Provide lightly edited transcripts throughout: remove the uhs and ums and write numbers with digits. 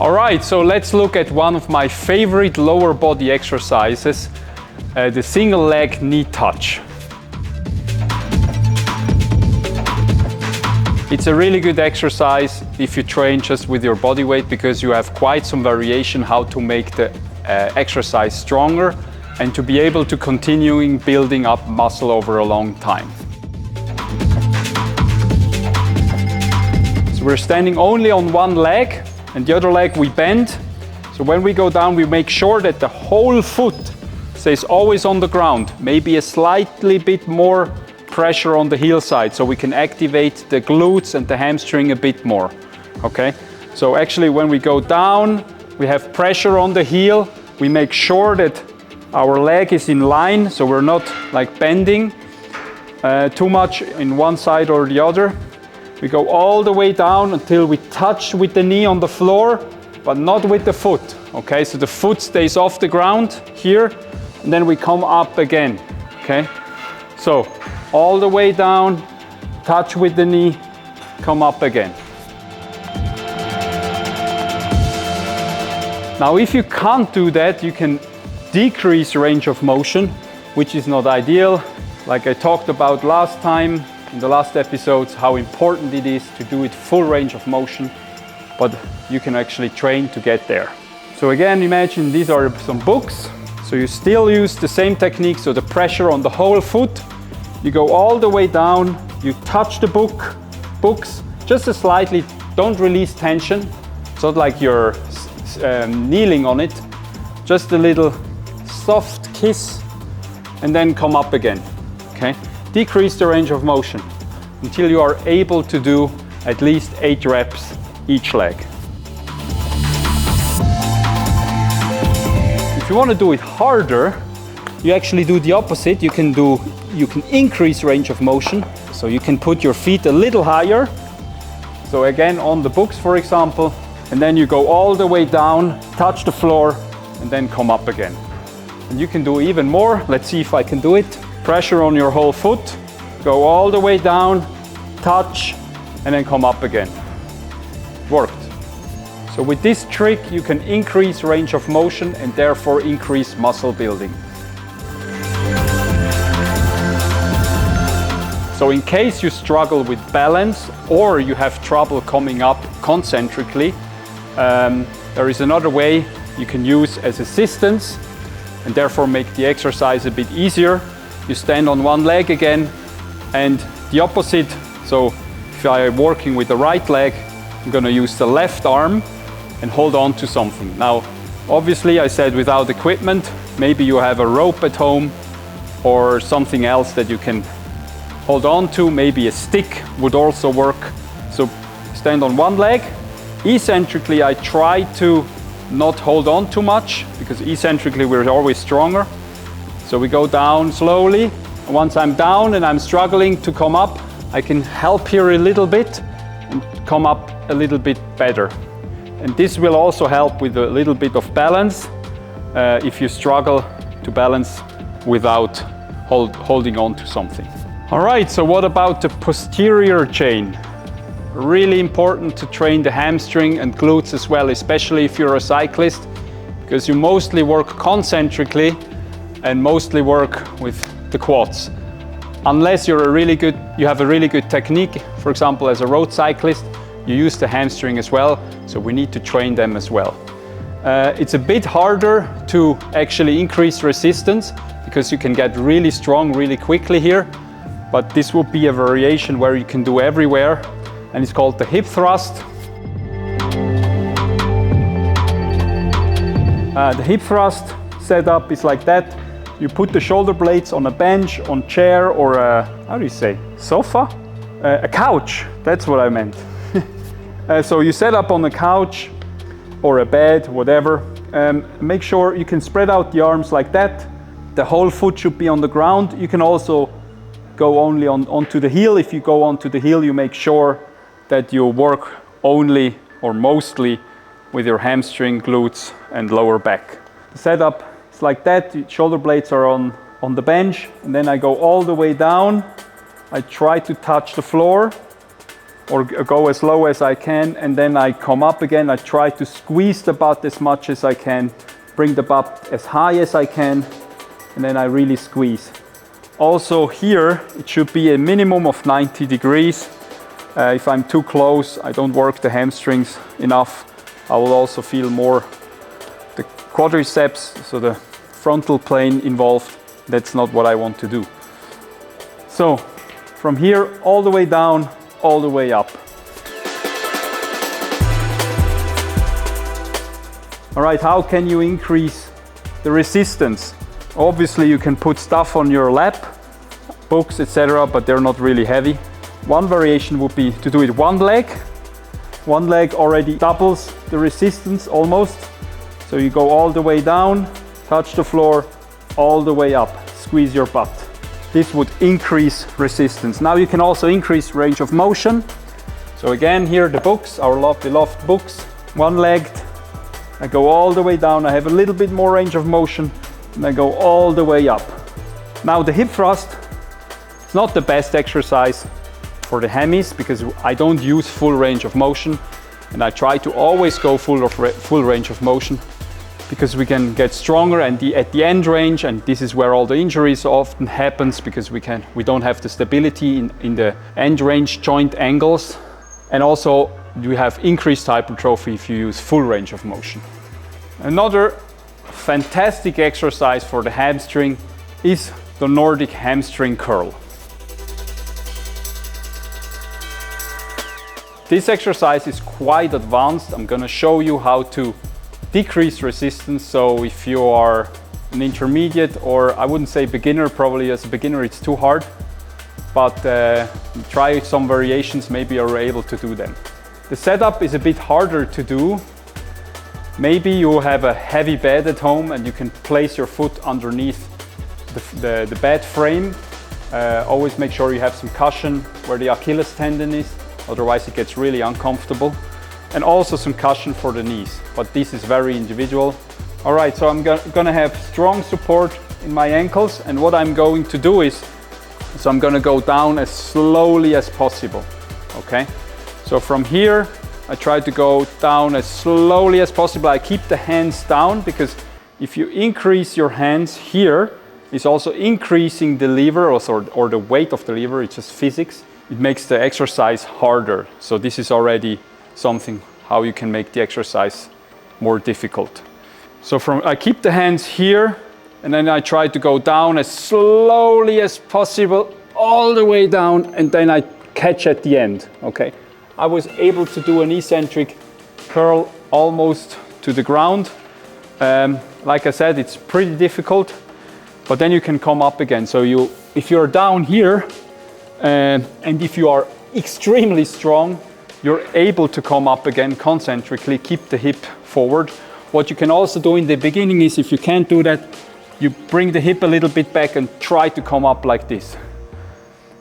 All right, so let's look at one of my favorite lower body exercises, the single leg knee touch. It's a really good exercise if you train just with your body weight, because you have quite some variation how to make the exercise stronger and to be able to continue building up muscle over a long time. So we're standing only on one leg, and the other leg we bend. So when we go down, we make sure that the whole foot stays always on the ground, maybe a slightly bit more pressure on the heel side, so we can activate the glutes and the hamstring a bit more. Okay, so actually when we go down, we have pressure on the heel. We make sure that our leg is in line, so we're not like bending too much in one side or the other. We go all the way down until we touch with the knee on the floor, but not with the foot. Okay, so the foot stays off the ground here, and then we come up again. Okay, so all the way down, touch with the knee, come up again. Now, if you can't do that, you can decrease range of motion, which is not ideal. Like I talked about last time, in the last episodes, how important it is to do it full range of motion, but you can actually train to get there. So again, imagine these are some books. So you still use the same technique, so the pressure on the whole foot. You go all the way down, you touch the books, just slightly, don't release tension. It's not like you're kneeling on it, just a little soft kiss, and then come up again, okay? Decrease the range of motion until you are able to do at least 8 reps each leg. If you want to do it harder, you actually do the opposite. You can increase range of motion, so you can put your feet a little higher. So again, on the books, for example, and then you go all the way down, touch the floor, and then come up again. And you can do even more. Let's see if I can do it. Pressure on your whole foot, go all the way down, touch, and then come up again. Worked. So with this trick, you can increase range of motion and therefore increase muscle building. So in case you struggle with balance or you have trouble coming up concentrically, there is another way you can use as assistance and therefore make the exercise a bit easier. You stand on one leg again and the opposite. So if I'm working with the right leg, I'm going to use the left arm and hold on to something. Now, obviously I said without equipment, maybe you have a rope at home or something else that you can hold on to. Maybe a stick would also work. So stand on one leg. Eccentrically, I try to not hold on too much because eccentrically we're always stronger. So we go down slowly. Once I'm down and I'm struggling to come up, I can help here a little bit and come up a little bit better. And this will also help with a little bit of balance if you struggle to balance without holding on to something. All right, so what about the posterior chain? Really important to train the hamstring and glutes as well, especially if you're a cyclist, because you mostly work concentrically and mostly work with the quads. Unless you have a really good technique, for example, as a road cyclist, you use the hamstring as well, so we need to train them as well. It's a bit harder to actually increase resistance because you can get really strong really quickly here, but this will be a variation where you can do everywhere, and it's called the hip thrust. The hip thrust setup is like that. You put the shoulder blades on a bench, on chair, or sofa? A couch, that's what I meant. So you set up on a couch or a bed, whatever. Make sure you can spread out the arms like that. The whole foot should be on the ground. You can also go only onto the heel. If you go onto the heel, you make sure that you work only or mostly with your hamstring, glutes, and lower back. The setup is like that. The shoulder blades are on the bench, and then I go all the way down. I try to touch the floor, or go as low as I can, and then I come up again. I try to squeeze the butt as much as I can, bring the butt as high as I can, and then I really squeeze. Also here, it should be a minimum of 90 degrees. If I'm too close, I don't work the hamstrings enough. I will also feel more the quadriceps, so the frontal plane involved. That's not what I want to do. So from here all the way down, all the way up. All right, how can you increase the resistance? Obviously you can put stuff on your lap, books, etc., but they're not really heavy. One variation would be to do it one leg. One leg already doubles the resistance almost. So you go all the way down, touch the floor, all the way up, squeeze your butt. This would increase resistance. Now you can also increase range of motion. So again, here the books, our beloved books, one-legged. I go all the way down, I have a little bit more range of motion, and I go all the way up. Now the hip thrust, it's not the best exercise for the hammies because I don't use full range of motion, and I try to always go full range of motion because we can get stronger and at the end range, and this is where all the injuries often happens because we don't have the stability in the end range joint angles, and also we have increased hypertrophy if you use full range of motion. Another fantastic exercise for the hamstring is the Nordic hamstring curl. This exercise is quite advanced. I'm going to show you how to decrease resistance. So if you are an intermediate, or I wouldn't say beginner, probably as a beginner it's too hard, but try some variations, maybe you're able to do them. The setup is a bit harder to do. Maybe you have a heavy bed at home and you can place your foot underneath the bed frame. Always make sure you have some cushion where the Achilles tendon is, otherwise it gets really uncomfortable. And also some cushion for the knees, but this is very individual. All right, so I'm gonna have strong support in my ankles, and what I'm going to do is, so I'm gonna go down as slowly as possible, okay? So from here, I try to go down as slowly as possible. I keep the hands down because if you increase your hands here, it's also increasing the lever or the weight of the lever, it's just physics. It makes the exercise harder. So this is already something how you can make the exercise more difficult. So I keep the hands here, and then I try to go down as slowly as possible, all the way down, and then I catch at the end, okay? I was able to do an eccentric curl almost to the ground. Like I said, it's pretty difficult, but then you can come up again. So if you're down here, and if you are extremely strong, you're able to come up again concentrically, keep the hip forward. What you can also do in the beginning is, if you can't do that, you bring the hip a little bit back and try to come up like this.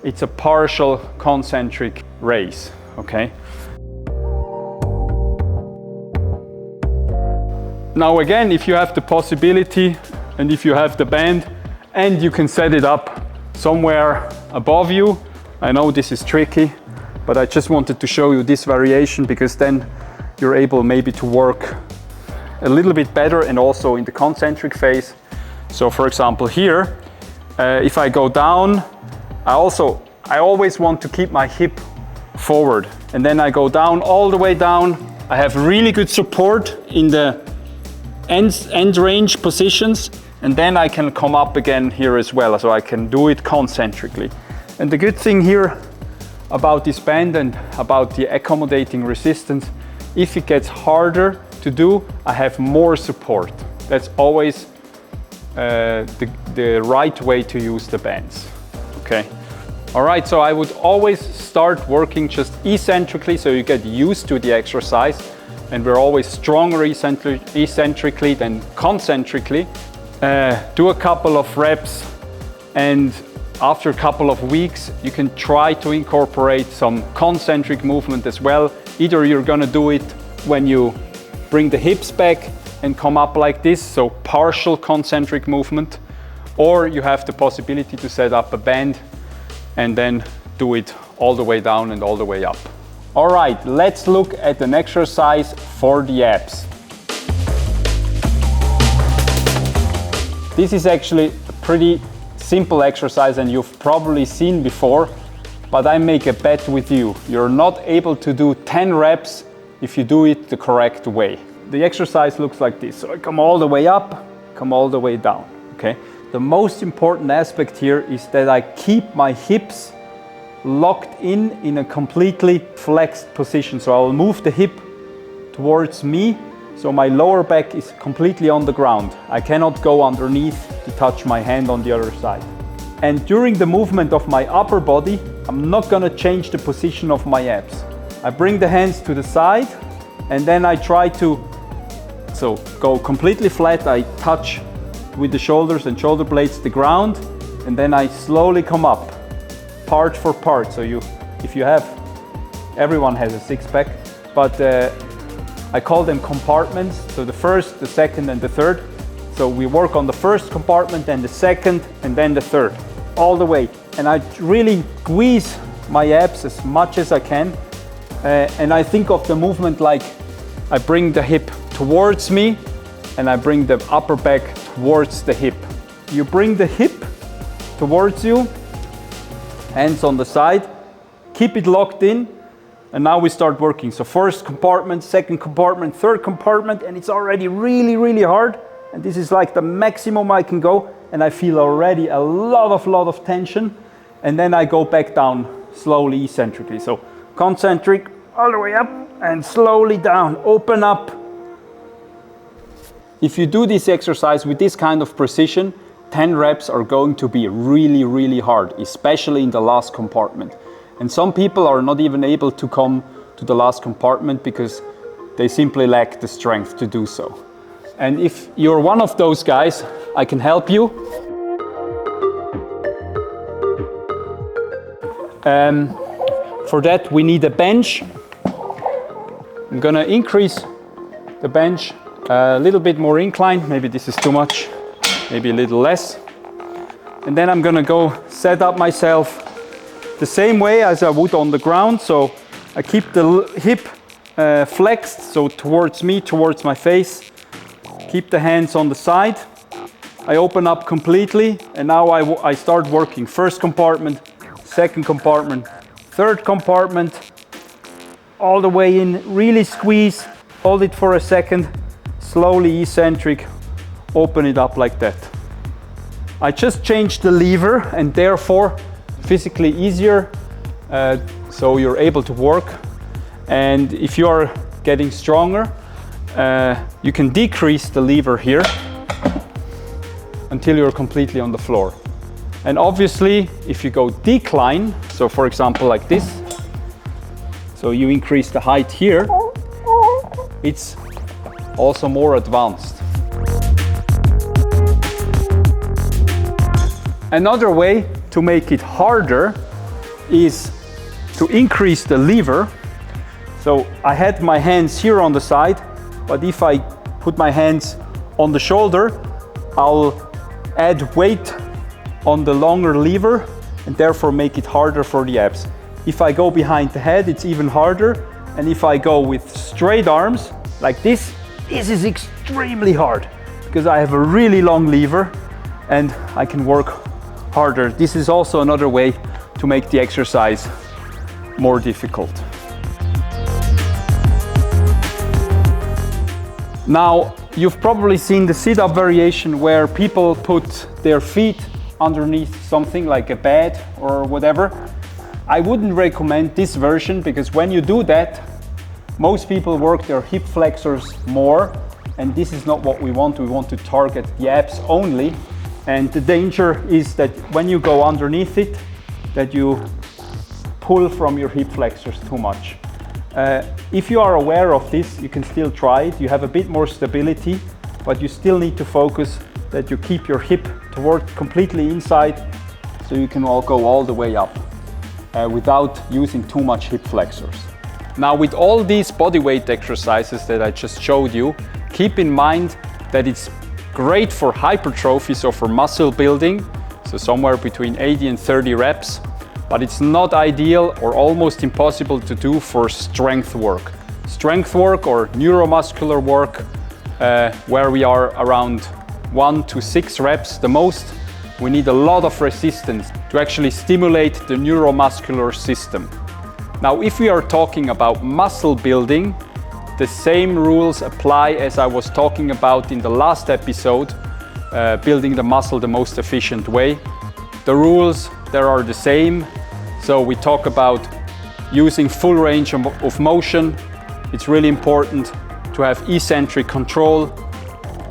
It's a partial concentric raise, okay? Now again, if you have the possibility and if you have the band and you can set it up somewhere above you, I know this is tricky, but I just wanted to show you this variation because then you're able maybe to work a little bit better and also in the concentric phase. So for example here, if I go down, I always want to keep my hip forward, and then I go down all the way down. I have really good support in the end range positions, and then I can come up again here as well, so I can do it concentrically. And the good thing here about this band and about the accommodating resistance, if it gets harder to do, I have more support. That's always the right way to use the bands, okay? All right, so I would always start working just eccentrically so you get used to the exercise, and we're always stronger eccentrically than concentrically. Do a couple of reps, and after a couple of weeks, you can try to incorporate some concentric movement as well. Either you're gonna do it when you bring the hips back and come up like this, so partial concentric movement, or you have the possibility to set up a band and then do it all the way down and all the way up. All right, let's look at an exercise for the abs. This is actually a pretty simple exercise and you've probably seen before, but I make a bet with you. You're not able to do 10 reps if you do it the correct way. The exercise looks like this. So I come all the way up, come all the way down, okay? The most important aspect here is that I keep my hips locked in a completely flexed position. So I will move the hip towards me, so my lower back is completely on the ground. I cannot go underneath to touch my hand on the other side. And during the movement of my upper body, I'm not gonna change the position of my abs. I bring the hands to the side and then I try to go completely flat. I touch with the shoulders and shoulder blades the ground, and then I slowly come up, part for part. So if you have, everyone has a six-pack, but I call them compartments. So the first, the second, and the third. So we work on the first compartment, then the second, and then the third, all the way. And I really squeeze my abs as much as I can. And I think of the movement like I bring the hip towards me and I bring the upper back towards the hip. You bring the hip towards you, hands on the side, keep it locked in, and now we start working. So first compartment, second compartment, third compartment, and it's already really, really hard. And this is like the maximum I can go, and I feel already a lot of tension. And then I go back down slowly, eccentrically. So concentric, all the way up, and slowly down, open up. If you do this exercise with this kind of precision, 10 reps are going to be really, really hard, especially in the last compartment. And some people are not even able to come to the last compartment because they simply lack the strength to do so. And if you're one of those guys, I can help you. For that, we need a bench. I'm gonna increase the bench a little bit more inclined. Maybe this is too much, maybe a little less. And then I'm gonna go set up myself the same way as I would on the ground. So I keep the hip flexed, so towards me, towards my face. Keep the hands on the side. I open up completely, and now I start working. First compartment, second compartment, third compartment, all the way in, really squeeze, hold it for a second, slowly eccentric, open it up like that. I just changed the lever and therefore physically easier, so you're able to work. And if you are getting stronger, you can decrease the lever here until you're completely on the floor. And obviously, if you go decline, so for example like this, so you increase the height here, it's also more advanced. Another way to make it harder is to increase the lever. So I had my hands here on the side, but if I put my hands on the shoulder, I'll add weight on the longer lever and therefore make it harder for the abs. If I go behind the head, it's even harder. And if I go with straight arms like this is extremely hard because I have a really long lever and I can work harder. This is also another way to make the exercise more difficult. Now, you've probably seen the sit-up variation where people put their feet underneath something like a bed or whatever. I wouldn't recommend this version because when you do that, most people work their hip flexors more, and this is not what we want. We want to target the abs only. And the danger is that when you go underneath it, that you pull from your hip flexors too much. If you are aware of this, you can still try it. You have a bit more stability, but you still need to focus that you keep your hip toward completely inside so you can all go all the way up without using too much hip flexors. Now, with all these bodyweight exercises that I just showed you, keep in mind that it's great for hypertrophy, so for muscle building, so somewhere between 80 and 30 reps. but it's not ideal or almost impossible to do for strength work. Strength work or neuromuscular work, where we are around 1 to 6 reps the most, we need a lot of resistance to actually stimulate the neuromuscular system. Now, if we are talking about muscle building, the same rules apply as I was talking about in the last episode, building the muscle the most efficient way. The rules there are the same. So we talk about using full range of motion. It's really important to have eccentric control,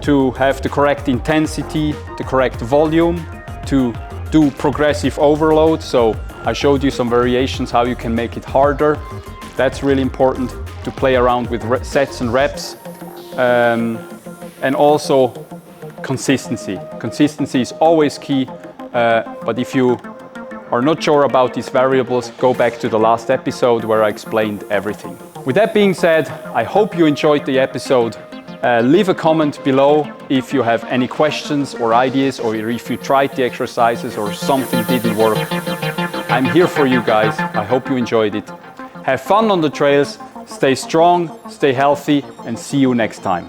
to have the correct intensity, the correct volume, to do progressive overload. So I showed you some variations how you can make it harder. That's really important, to play around with sets and reps. And also consistency. Consistency is always key, but if you are not sure about these variables, go back to the last episode where I explained everything. With that being said, I hope you enjoyed the episode. Leave a comment below if you have any questions or ideas, or if you tried the exercises or something didn't work. I'm here for you guys. I hope you enjoyed it. Have fun on the trails, stay strong, stay healthy, and see you next time.